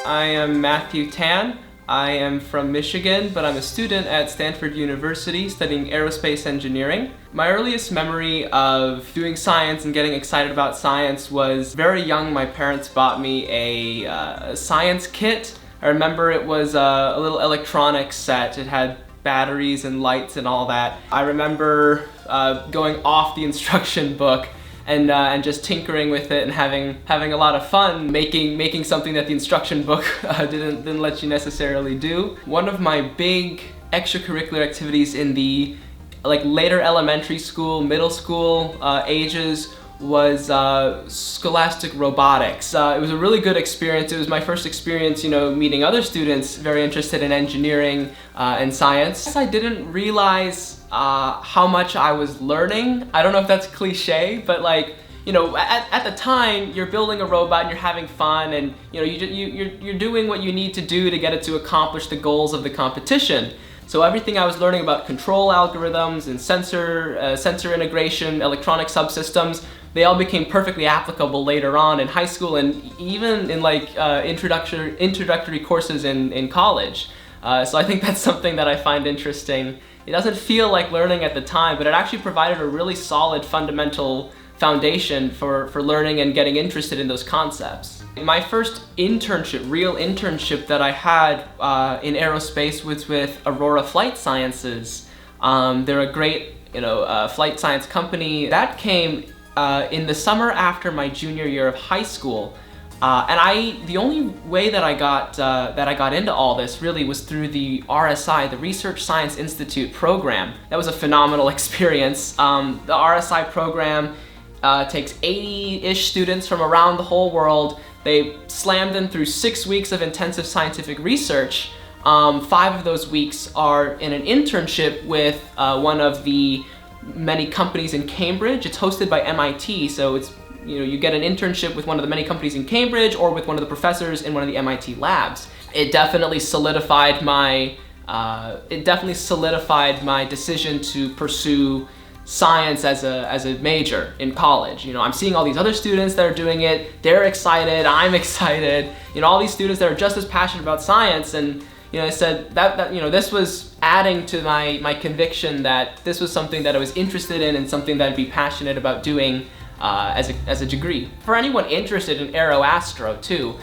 I am Matthew Tan. I am from Michigan, but I'm a student at Stanford University studying aerospace engineering. My earliest memory of doing science and getting excited about science was very young. My parents bought me a science kit. I remember it was a little electronics set. It had batteries and lights and all that. I remember going off the instruction book and just tinkering with it and having a lot of fun making something that the instruction book didn't let you necessarily do. One of my big extracurricular activities in the later elementary school, middle school ages was scholastic robotics. It was a really good experience. It was my first experience, meeting other students very interested in engineering and science. I didn't realize how much I was learning. I don't know if that's cliche, but at the time you're building a robot and you're having fun, and you're doing what you need to do to get it to accomplish the goals of the competition. So everything I was learning about control algorithms and sensor integration, electronic subsystems, they all became perfectly applicable later on in high school and even in introductory courses in college. So I think that's something that I find interesting. It doesn't feel like learning at the time, but it actually provided a really solid fundamental foundation for learning and getting interested in those concepts. My first real internship that I had in aerospace was with Aurora Flight Sciences. They're a great flight science company. That came in the summer after my junior year of high school. The only way that I got into all this really was through the RSI, the Research Science Institute program. That was a phenomenal experience. The RSI program takes 80-ish students from around the whole world. They slam them through 6 weeks of intensive scientific research. 5 of those weeks are in an internship with one of the many companies in Cambridge. It's hosted by MIT, so it's you get an internship with one of the many companies in Cambridge or with one of the professors in one of the MIT labs. It definitely solidified my decision to pursue science as a major in college. I'm seeing all these other students that are doing it. They're excited. I'm excited. All these students that are just as passionate about science, and I said that this was adding to my conviction that this was something that I was interested in and something that I'd be passionate about doing as a degree. For anyone interested in aero-astro too,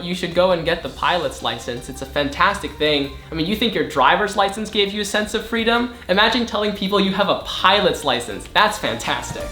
you should go and get the pilot's license. It's a fantastic thing. I mean, you think your driver's license gave you a sense of freedom? Imagine telling people you have a pilot's license. That's fantastic.